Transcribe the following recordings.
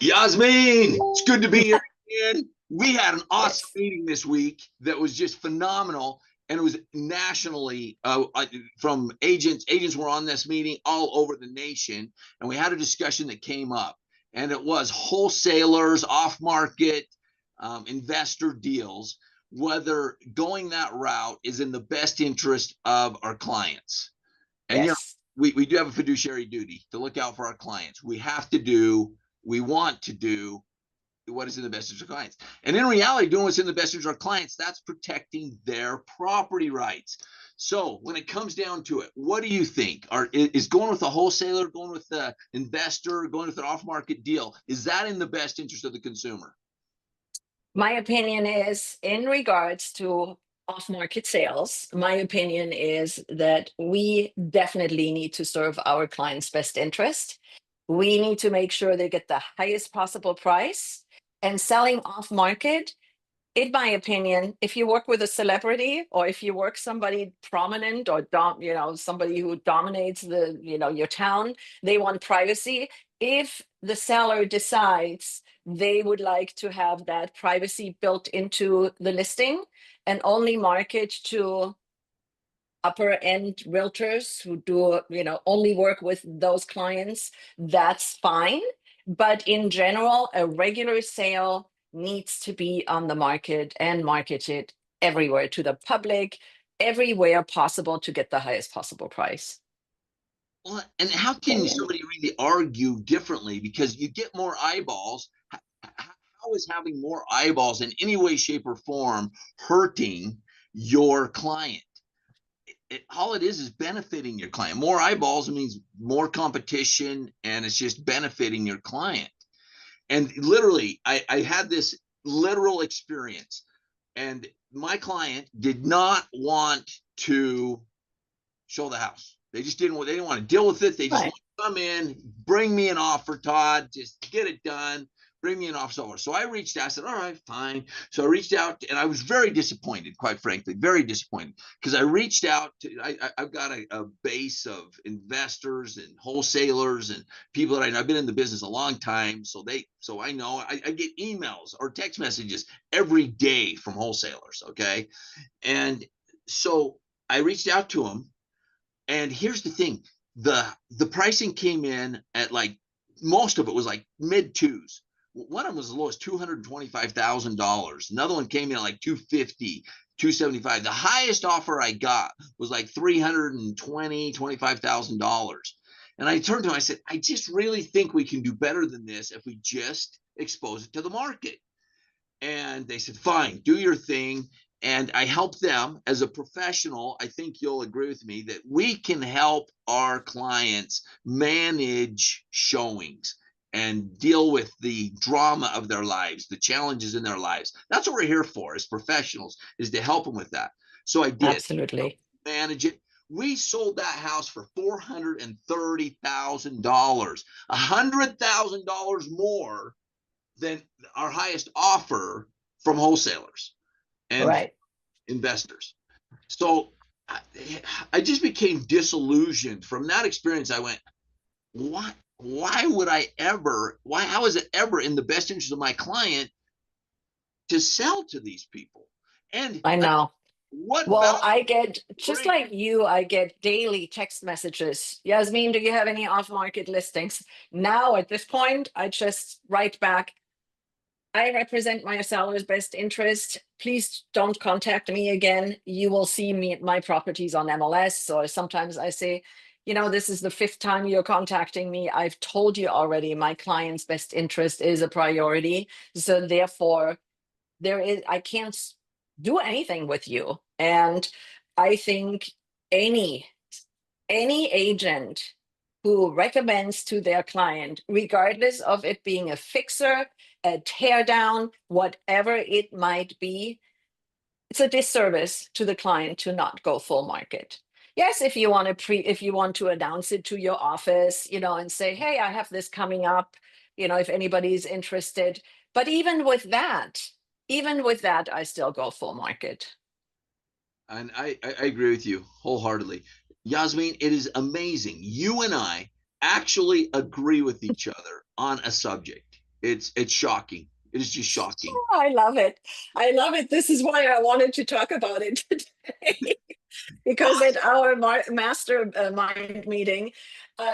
Yasmine, it's good to be here again. We had an awesome Yes. meeting this week that was just phenomenal, and it was nationally from agents. Agents were on this meeting all over the nation, and we had a discussion that came up, and it was wholesalers, off-market investor deals, whether going that route is in the best interest of our clients. And Yes. we do have a fiduciary duty to look out for our clients. We want to do what is in the best interest of clients. And in reality, doing what's in the best interest of our clients, that's protecting their property rights. So when it comes down to it, what do you think? Is going with a wholesaler, going with the investor, going with an off-market deal, is that in the best interest of the consumer? My opinion is in regards to off-market sales, my opinion is that we definitely need to serve our clients' best interest. We need to make sure they get the highest possible price. And selling off-market, in my opinion, if you work with a celebrity or if you work somebody prominent or somebody who dominates your town, they want privacy. If the seller decides they would like to have that privacy built into the listing and only market to upper end realtors who do, only work with those clients, that's fine. But in general, a regular sale needs to be on the market and marketed everywhere to the public, everywhere possible to get the highest possible price. Well, and how can Opinion. somebody really argue differently? Because you get more eyeballs. How is having more eyeballs in any way, shape, or form hurting your client? All it is benefiting your client. More eyeballs means more competition, and it's just benefiting your client. And literally, I had this literal experience, and my client did not want to show the house. They just didn't. They didn't want to deal with it. They just Right. want to come in, bring me an offer, Todd. Just get it done. Bring me an offer. So I reached out. I said, "All right, fine." So I reached out, and I was very disappointed, quite frankly, very disappointed, because I reached out to. I've got a base of investors and wholesalers and people that I know. I've been in the business a long time, so I know I get emails or text messages every day from wholesalers. Okay, and so I reached out to them, and here's the thing: the pricing came in at like most of it was like mid twos. One of them was as low as $225,000. Another one came in at like 250, 275. The highest offer I got was like $325,000. And I turned to him, I said, I just really think we can do better than this if we just expose it to the market. And they said, fine, do your thing. And I help them as a professional. I think you'll agree with me that we can help our clients manage showings and deal with the drama of their lives, the challenges in their lives. That's what we're here for as professionals, is to help them with that. So I did Absolutely. manage it. We sold that house for $430,000, $100,000 more than our highest offer from wholesalers and Right. investors. So I, I just became disillusioned from that experience. I went, why would I ever, how is it ever in the best interest of my client to sell to these people? And I know. what value Well, I get, just bring? like you, I get daily text messages. Yasmine, do you have any off-market listings? Now, at this point, I just write back, I represent my seller's best interest. Please don't contact me again. You will see me my properties on MLS. Or sometimes I say, this is the fifth time you're contacting me. I've told you already my client's best interest is a priority. So therefore, I can't do anything with you. And I think any any agent who recommends to their client, regardless of it being a fixer, a tear down, whatever it might be, it's a disservice to the client to not go full market. Yes, if you want to announce it to your office, and say, hey, I have this coming up, if anybody's interested. But even with that, I still go full market. And I agree with you wholeheartedly. Yasmin, it is amazing. You and I actually agree with each other on a subject. it's shocking. It is just shocking. Oh, I love it. I love it. This is why I wanted to talk about it today. Because at our mastermind meeting,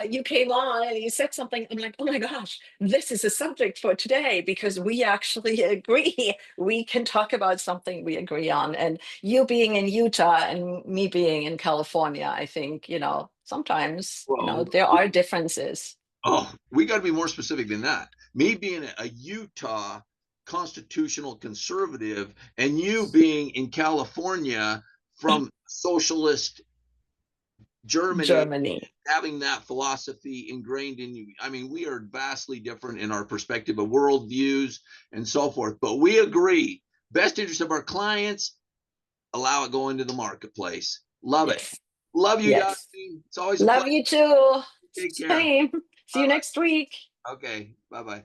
you came on and you said something. I'm like, oh my gosh, this is a subject for today because we actually agree. We can talk about something we agree on. And you being in Utah and me being in California, I think, sometimes, Well, there are differences. oh, we got to be more specific than that. Me being a Utah constitutional conservative and you being in California from socialist Germany, Germany. having that philosophy ingrained in you. I mean, we are vastly different in our perspective of worldviews and so forth, but we agree. Best interest of our clients, allow it go into the marketplace. Love it. Yes. Love you, Yes. Yasmine. It's always a Love pleasure. you too. Take care. Same. See Bye you next week. bye. Okay. Bye bye.